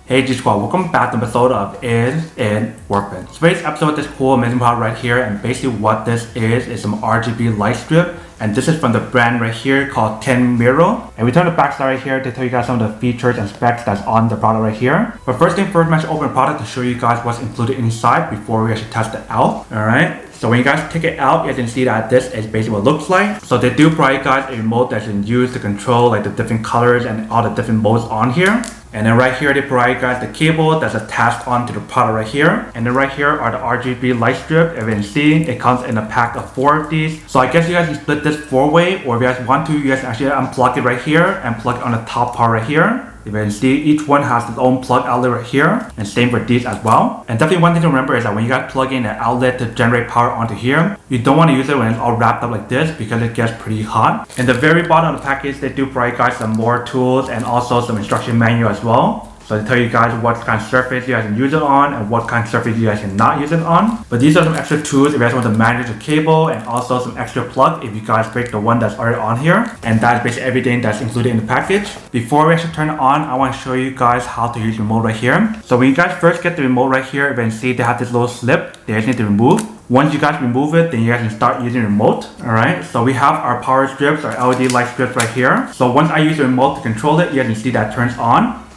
Hey G Squad, welcome back to the episode of Is It Worth It? So today's episode is this cool amazing product right here, and basically what this is some RGB light strip, and this is from the brand right here called Tenmiro. And we turn the backside right here to tell you guys some of the features and specs that's on the product right here. But first thing first, I'm going to open the product to show you guys what's included inside before we actually test it out. Alright, so when you guys take it out, you can see that this is basically what it looks like. So they do provide you guys a remote that you can use to control like the different colors and all the different modes on here. And then right here they provide you guys the cable that's attached onto the product right here. And then right here are the RGB light strip. If you can see, it comes in a pack of 4 of these. So I guess you guys can split this 4-way, or if you guys want to, you guys can actually unplug it right here and plug it on the top part right here. If you can see, each one has its own plug outlet right here, and same for these as well. And definitely one thing to remember is that when you guys plug in an outlet to generate power onto here, you don't want to use it when it's all wrapped up like this because it gets pretty hot. In the very bottom of the package, they do provide you guys some more tools and also some instruction manual as well. So they tell you guys what kind of surface you guys can use it on and what kind of surface you guys cannot use it on. But these are some extra tools if you guys want to manage the cable, and also some extra plug if you guys break the one that's already on here. And that's basically everything that's included in the package. Before we actually turn it on, I want to show you guys how to use the remote right here. So when you guys first get the remote right here, if you can see they have this little slip they guys need to remove. Once you guys remove it, then you guys can start using the remote. Alright, so we have our power strips, our LED light strips right here. So once I use the remote to control it, you guys can see that turns on.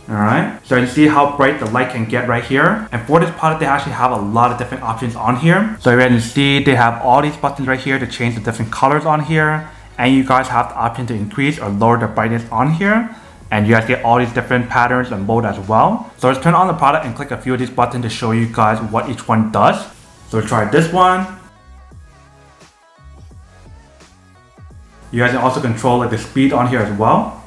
Alright, so you can see how bright the light can get right here. And for this product, they actually have a lot of different options on here. So you can see they have all these buttons right here to change the different colors on here. And you guys have the option to increase or lower the brightness on here. And you guys get all these different patterns and mode as well. So let's turn on the product and click a few of these buttons to show you guys what each one does. So try this one. You guys can also control like the speed on here as well.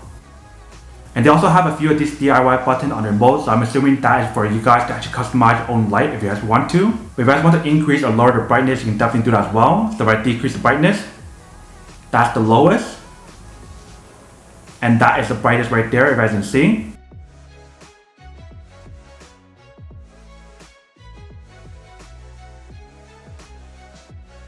And they also have a few of these DIY buttons on the remote, so I'm assuming that is for you guys to actually customize your own light if you guys want to. But if you guys want to increase or lower the brightness, you can definitely do that as well. So if I decrease the brightness, that's the lowest. And that is the brightest right there, if you guys can see.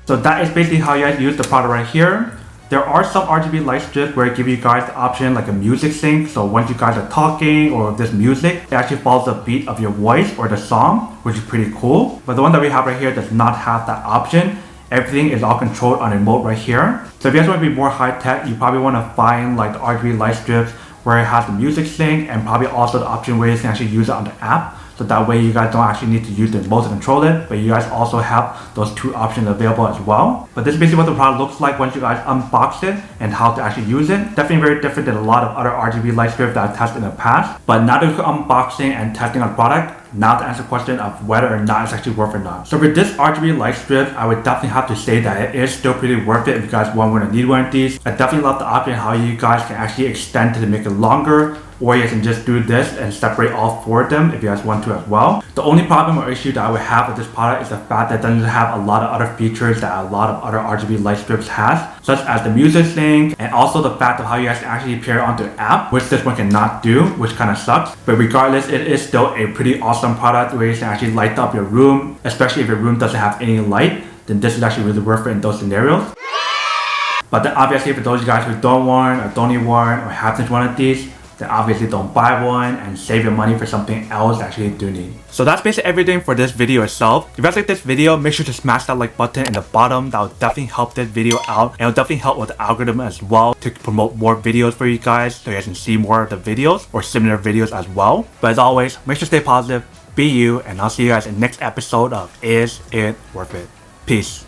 So that is basically how you guys use the product right here. There are some RGB light strips where it gives you guys the option like a music sync. So once you guys are talking or this music, it actually follows the beat of your voice or the song, which is pretty cool. But the one that we have right here does not have that option. Everything is all controlled on a remote right here. So if you guys want to be more high tech, you probably want to find like the RGB light strips where it has the music sync, and probably also the option where you can actually use it on the app. So that way you guys don't actually need to use the remote to control it, but you guys also have those 2 options available as well. But this is basically what the product looks like once you guys unbox it and how to actually use it. Definitely very different than a lot of other RGB light strips that I've tested in the past. But now that we're unboxing and testing our product, now to answer the question of whether or not it's actually worth it or not. So for this RGB light strip, I would definitely have to say that it is still pretty worth it if you guys want to need one of these. I definitely love the option how you guys can actually extend to make it longer, or you can just do this and separate all 4 of them if you guys want to as well. The only problem or issue that I would have with this product is the fact that it doesn't have a lot of other features that a lot of other RGB light strips has, such as the music sync, and also the fact of how you guys can actually pair it onto the app, which this one cannot do, which kind of sucks. But regardless, it is still a pretty awesome product where you can actually light up your room, especially if your room doesn't have any light. Then this is actually really worth it in those scenarios. But then obviously for those of you guys who don't want or don't need one or haven't one of these, then obviously don't buy one and save your money for something else that you actually do need. So that's basically everything for this video itself. If you guys like this video, make sure to smash that like button in the bottom. That will definitely help this video out, and it will definitely help with the algorithm as well to promote more videos for you guys, so you guys can see more of the videos or similar videos as well. But as always, make sure to stay positive, be you, and I'll see you guys in the next episode of Is It Worth It? Peace.